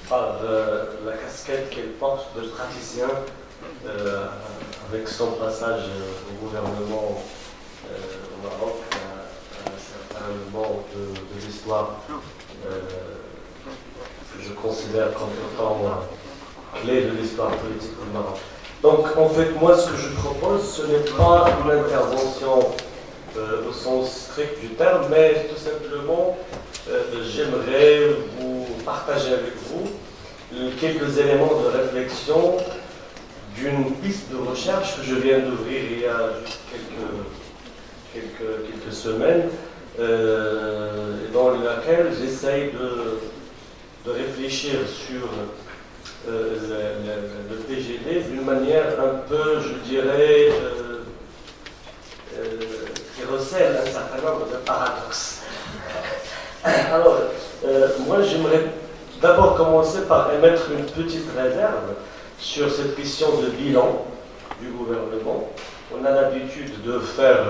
par la casquette qu'elle porte de praticien avec son passage au gouvernement au Maroc à un certain moment de l'histoire que je considère comme étant clé de l'histoire politique du Maroc. Donc, en fait, moi, ce que je propose, ce n'est pas une intervention au sens strict du terme, mais tout simplement, j'aimerais vous partager avec vous quelques éléments de réflexion d'une piste de recherche que je viens d'ouvrir il y a juste quelques semaines, dans laquelle j'essaye de réfléchir sur le PGD d'une manière un peu, je dirais, qui recèle un certain nombre de paradoxes. Alors, moi j'aimerais d'abord commencer par émettre une petite réserve sur cette question de bilan du gouvernement. On a l'habitude de faire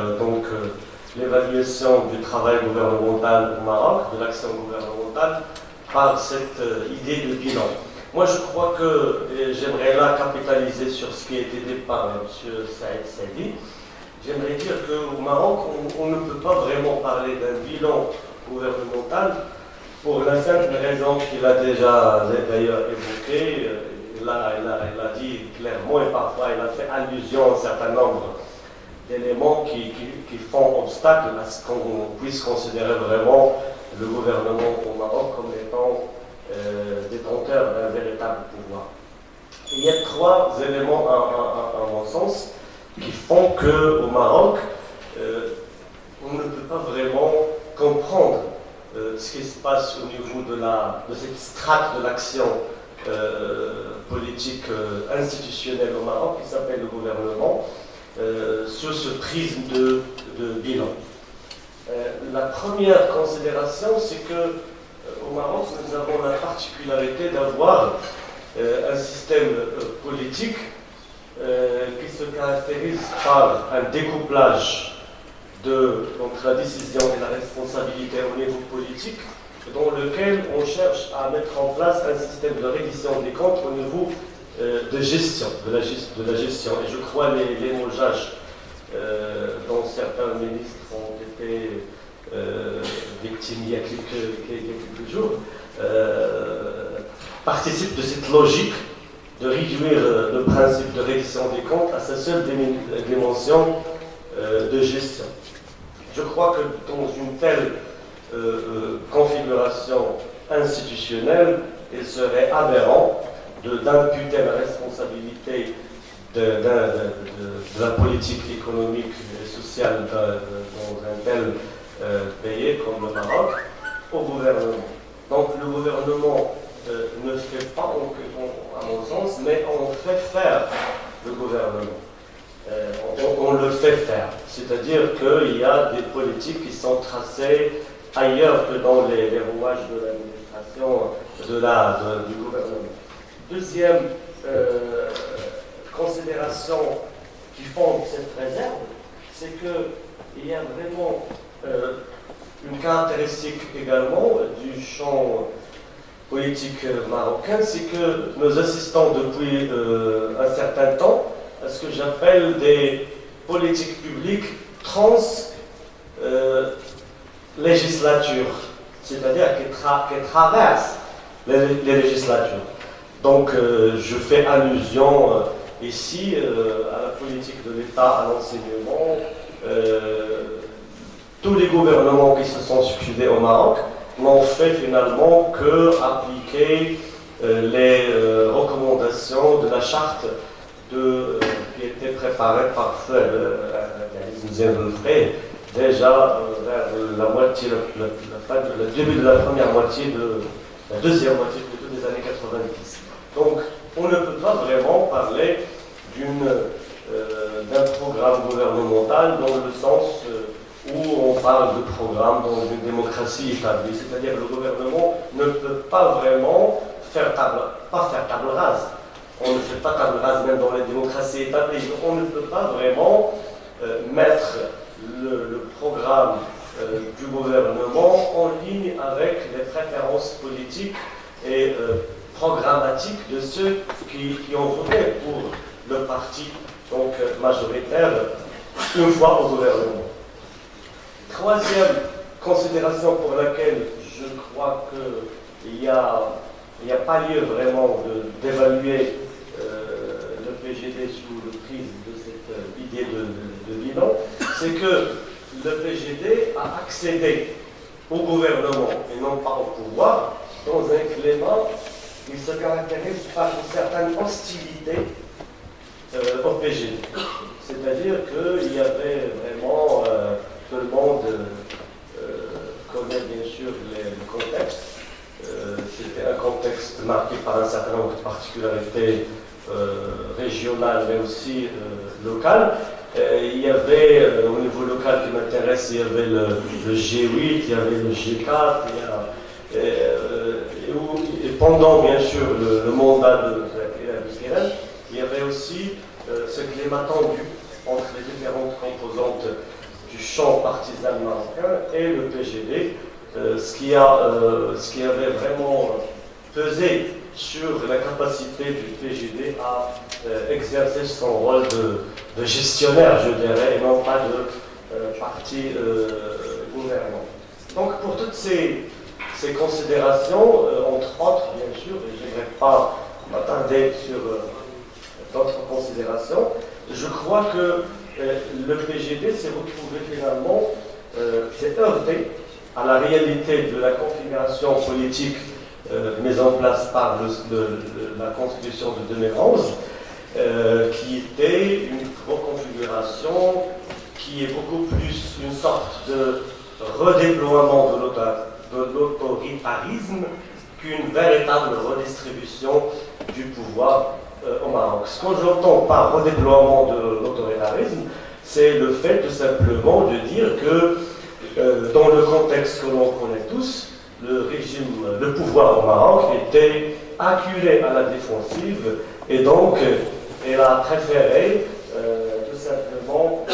l'évaluation du travail gouvernemental au Maroc, de l'action gouvernementale, par cette idée de bilan. Moi, je crois que j'aimerais là capitaliser sur ce qui a été dit par M. Saïd Saidi. J'aimerais dire qu'au Maroc, on ne peut pas vraiment parler d'un bilan gouvernemental pour la simple raison qu'il a déjà d'ailleurs évoquée. Il a dit clairement et parfois il a fait allusion à un certain nombre d'éléments qui font obstacle à ce qu'on puisse considérer vraiment le gouvernement au Maroc comme étant détenteur d'un véritable pouvoir. Il y a trois éléments, à mon sens, qui font qu'au Maroc, on ne peut pas vraiment comprendre ce qui se passe au niveau de cette strate de l'action politique institutionnelle au Maroc, qui s'appelle le gouvernement, sur ce prisme de bilan. La première considération, c'est que au Maroc, nous avons la particularité d'avoir un système politique qui se caractérise par un découplage entre la décision et la responsabilité au niveau politique, dans lequel on cherche à mettre en place un système de reddition des comptes au niveau de gestion, de la gestion. Et je crois les mojages dont certains ministres ont été victimes il y a quelques jours, participent de cette logique de réduire le principe de reddition des comptes à sa seule dimension de gestion. Je crois que dans une telle configuration institutionnelle, il serait aberrant d'imputer la responsabilité de la politique économique et sociale dans un tel pays comme le Maroc au gouvernement. Donc le gouvernement ne fait pas, à mon sens, mais on fait faire le gouvernement. On le fait faire. C'est-à-dire qu'il y a des politiques qui sont tracées ailleurs que dans les rouages de l'administration du gouvernement. Deuxième considération qui fonde cette réserve, c'est qu'il y a vraiment une caractéristique également du champ politique marocain, c'est que nous assistons depuis un certain temps à ce que j'appelle des politiques publiques législatures, c'est-à-dire qui traversent les législatures. Donc je fais allusion ici à la politique de l'État, à l'enseignement. Tous les gouvernements qui se sont succédés au Maroc n'ont fait finalement que appliquer les recommandations de la charte qui était préparée par déjà vers la moitié, le début de la première moitié la deuxième moitié plutôt des années 90. Donc on ne peut pas vraiment parler d'un programme gouvernemental dans le sens où on parle de programme dans une démocratie établie. C'est-à-dire que le gouvernement ne peut pas vraiment faire table rase. On ne fait pas table rase même dans les démocraties établies. On ne peut pas vraiment mettre le programme du gouvernement en ligne avec les préférences politiques et programmatique de ceux qui ont voté pour le parti donc, majoritaire une fois au gouvernement. Troisième considération pour laquelle je crois qu'il n'y a pas lieu vraiment d'évaluer le PGD sous le prisme de cette idée de bilan, c'est que le PGD a accédé au gouvernement et non pas au pouvoir dans un climat qui se caractérise par une certaine hostilité au PGD. C'est-à-dire qu'il y avait vraiment, tout le monde connaît bien sûr le contexte. C'était un contexte marqué par un certain nombre de particularités régionales mais aussi locales. Il y avait, au niveau local qui m'intéresse, il y avait le G8, il y avait le G4, et pendant bien sûr le mandat de Guérin, il y avait aussi ce climat tendu entre les différentes composantes du champ partisan marocain et le PGD, ce qui avait vraiment pesé sur la capacité du PGD à exercer son rôle de gestionnaire, je dirais, et non pas de parti gouvernant. Donc pour toutes ces considérations, entre autres, bien sûr, et je n'aimerais pas m'attarder sur d'autres considérations, je crois que le PGD s'est retrouvé finalement, s'est heurté à la réalité de la configuration politique mise en place par la Constitution de 2011, qui était une reconfiguration qui est beaucoup plus une sorte de redéploiement de l'autoritarisme qu'une véritable redistribution du pouvoir au Maroc. Ce que j'entends par redéploiement de l'autoritarisme, c'est le fait tout simplement de dire que dans le contexte que l'on connaît tous, le pouvoir au Maroc était acculé à la défensive et donc elle a préféré tout simplement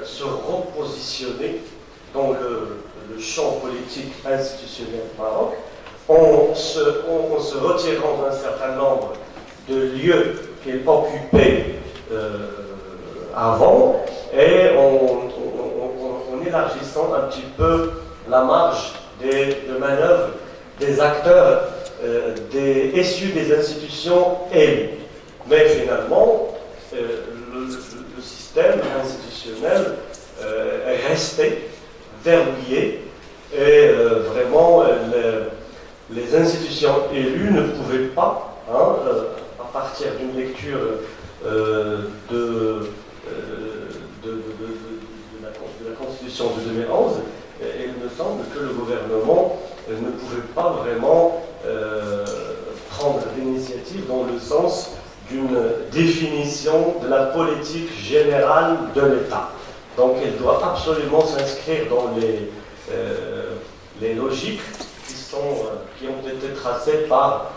se repositionner dans le champ politique institutionnel du Maroc en se retirant d'un certain nombre de lieux qu'elle occupait avant et en élargissant un petit peu la marge de manœuvre des acteurs issus des institutions élues. Mais finalement, le système institutionnel est resté verrouillé et vraiment les institutions élues ne pouvaient pas, à partir d'une lecture de la Constitution de 2011, il me semble que le gouvernement ne pouvait pas vraiment prendre l'initiative dans le sens d'une définition de la politique générale de l'État. Donc elle doit absolument s'inscrire dans les logiques qui ont été tracées par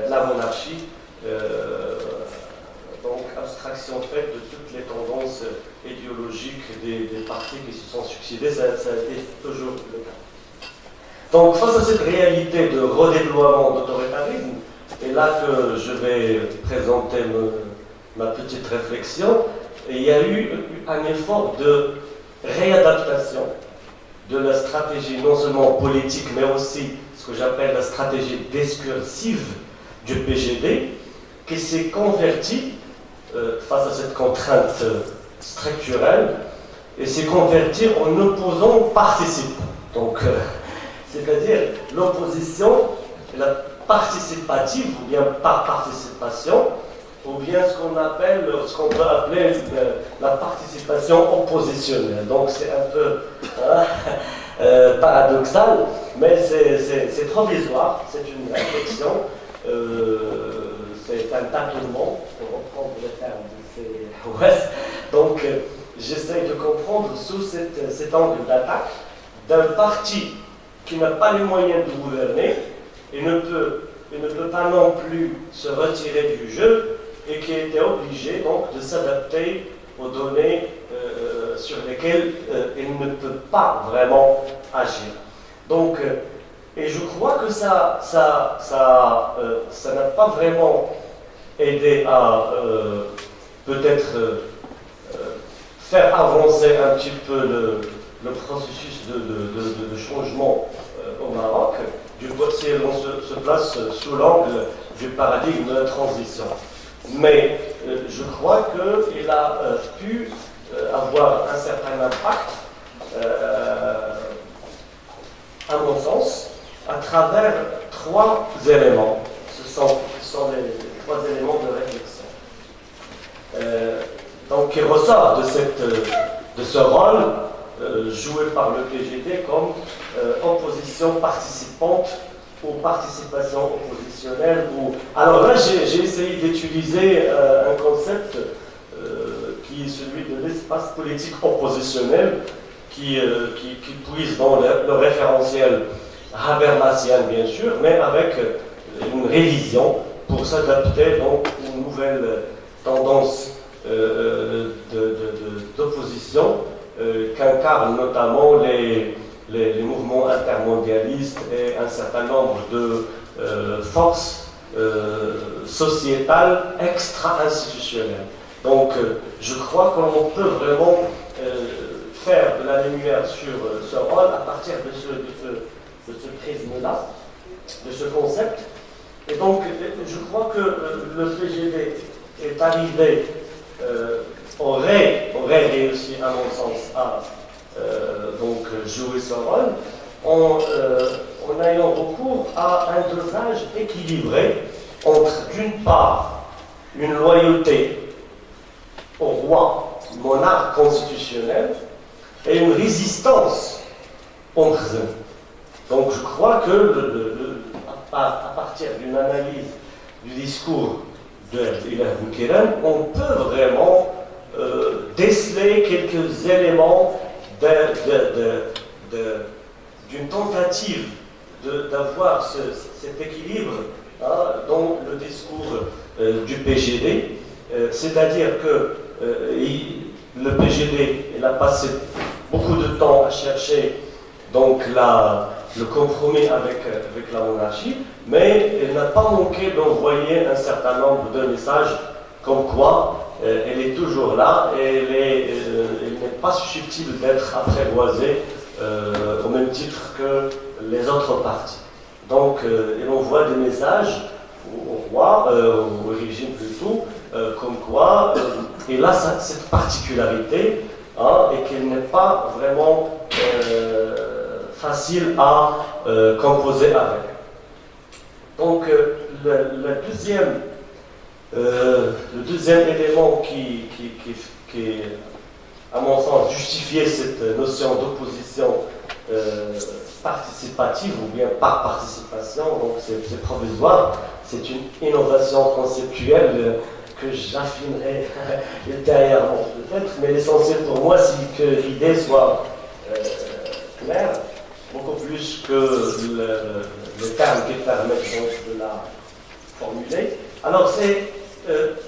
la monarchie, donc abstraction faite de toutes les tendances idéologiques des partis qui se sont succédés, ça a été toujours le cas. Donc face à cette réalité de redéploiement d'autoritarisme, et là que je vais présenter ma petite réflexion, il y a eu un effort de réadaptation de la stratégie non seulement politique, mais aussi ce que j'appelle la stratégie discursive du PGD, qui s'est convertie face à cette contrainte structurelle, et s'est convertie en opposant participant. Donc, c'est-à-dire l'opposition, la participative, ou bien par participation, ou bien ce qu'on peut appeler la participation oppositionnelle. Donc c'est un peu paradoxal, mais c'est provisoire, c'est une réflexion, c'est un tâtonnement, pour reprendre le terme de C.S. Donc j'essaie de comprendre sous cet angle d'attaque d'un parti qui n'a pas les moyens de gouverner et ne peut pas non plus se retirer du jeu, et qui a été obligé donc de s'adapter aux données sur lesquelles il ne peut pas vraiment agir. Donc Et je crois que ça n'a pas vraiment aidé à peut-être faire avancer un petit peu le processus de changement au Maroc, si on se place sous l'angle du paradigme de la transition. Mais je crois qu'il a pu avoir un certain impact, à mon sens, à travers trois éléments. Ce sont les trois éléments de réflexion. Donc, qui ressort de ce rôle joué par le PGD comme opposition participante ou participation oppositionnelle. Alors là, j'ai essayé d'utiliser un concept qui est celui de l'espace politique oppositionnel, qui puise dans le référentiel Habermasien, bien sûr, mais avec une révision pour s'adapter donc aux nouvelles tendances d'opposition qu'incarnent notamment les mouvements intermondialistes et un certain nombre de forces sociétales extra-institutionnelles. Donc, je crois qu'on peut vraiment faire de la lumière sur ce rôle à partir de ce prisme-là, de ce concept. Et donc, je crois que le PGD est arrivé, aurait réussi, à mon sens, à donc jouer ce rôle en ayant recours à un dosage équilibré entre, d'une part, une loyauté au roi, monarque constitutionnel, et une résistance au Khzan. Donc je crois que à partir d'une analyse du discours de Ilah Boukiran, on peut vraiment déceler quelques éléments d'une tentative d'avoir cet équilibre dans le discours du PGD, c'est-à-dire que le PGD il a passé beaucoup de temps à chercher donc le compromis avec la monarchie, mais il n'a pas manqué d'envoyer un certain nombre de messages comme quoi elle est toujours là et elle n'est pas susceptible d'être apprivoisée au même titre que les autres partis. Donc il envoie des messages au roi, au régime plutôt, comme quoi il a cette particularité et qu'il n'est pas vraiment facile à composer avec. Donc le deuxième élément qui à mon sens justifiait cette notion d'opposition participative ou bien par participation, donc c'est provisoire, c'est une innovation conceptuelle que j'affinerai ultérieurement peut-être, mais l'essentiel pour moi c'est que l'idée soit claire, beaucoup plus que le terme qui permet donc de la formuler. Alors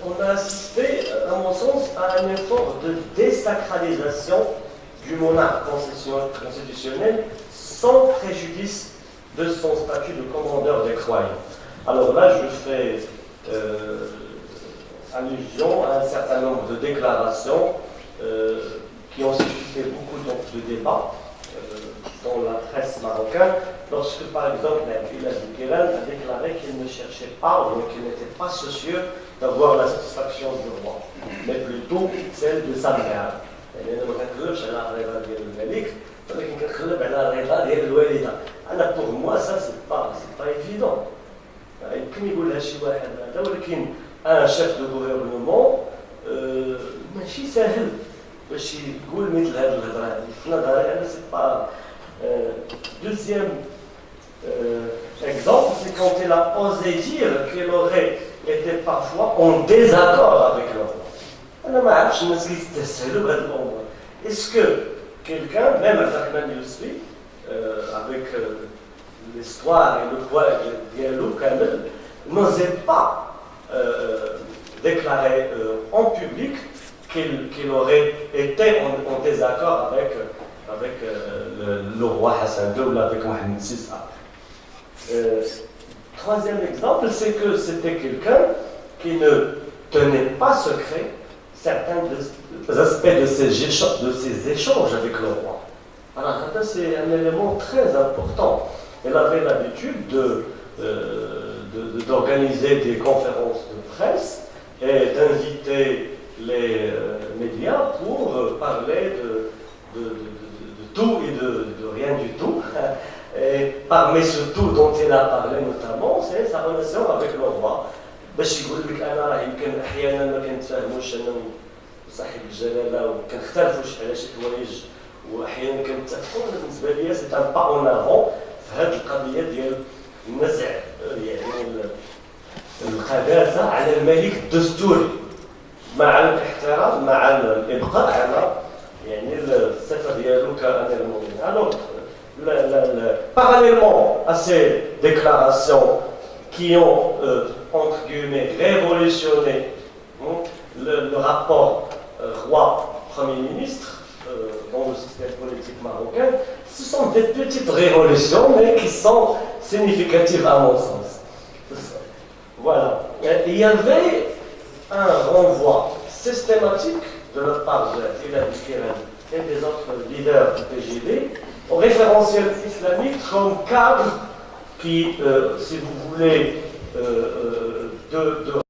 on a assisté, à mon sens, à un effort de désacralisation du monarque constitutionnel sans préjudice de son statut de commandeur des croyants. Alors là, je fais allusion à un certain nombre de déclarations qui ont suscité beaucoup de débats dans la presse marocaine, lorsque par exemple Ilah Boukiran a déclaré qu'il ne cherchait pas ou qu'il n'était pas soucieux d'avoir la satisfaction du roi, mais plutôt celle de sa mère. Pour moi, ça c'est pas évident. Un chef de gouvernement ماشي سهل باش يقول مثل هذه الهضره في نظري انا سي با. Deuxième exemple, c'est quand il a osé dire qu'il aurait été parfois en désaccord avec le roi. أنا ما عرفتش الناس اللي يستسهلوا بهذا الأمور. Est-ce que quelqu'un, même Abdelrahman Yousfi, avec l'histoire et le poids dialogue كامل, n'osait pas déclarer en public qu'il aurait été en désaccord avec le roi Hassan II ou avec Mohamed VI. Troisième exemple, c'est que c'était quelqu'un qui ne tenait pas secret certains des aspects de ses échanges avec le roi. Alors, c'est un élément très important. Elle avait l'habitude d'organiser des conférences de presse et d'inviter les médias pour parler de tout et de rien du tout. Et parmi ce tout dont il a parlé notamment, c'est sa relation avec le roi. باش يقول لك انا راه يمكن احيانا ما كنتفاهموش انا وصاحب الجلاله وكنختلفوا على شي حوايج واحيانا كنتفقوا. بالنسبه لي سي ان با اون افون في هذه القضيه ديال النزع يعني القداسه على الملك الدستوري مع الاحترام مع الابقاء على يعني الصفه ديالو كامير المؤمنين. Alors, parallèlement à ces déclarations qui ont, entre guillemets, révolutionné le rapport roi-premier ministre dans le système politique marocain, ce sont des petites révolutions, mais qui sont significatives à mon sens. Voilà. Il y avait un renvoi systématique de la part de Hilal Kiran et des autres leaders du PJD au référentiel islamique comme cadre qui, si vous voulez, de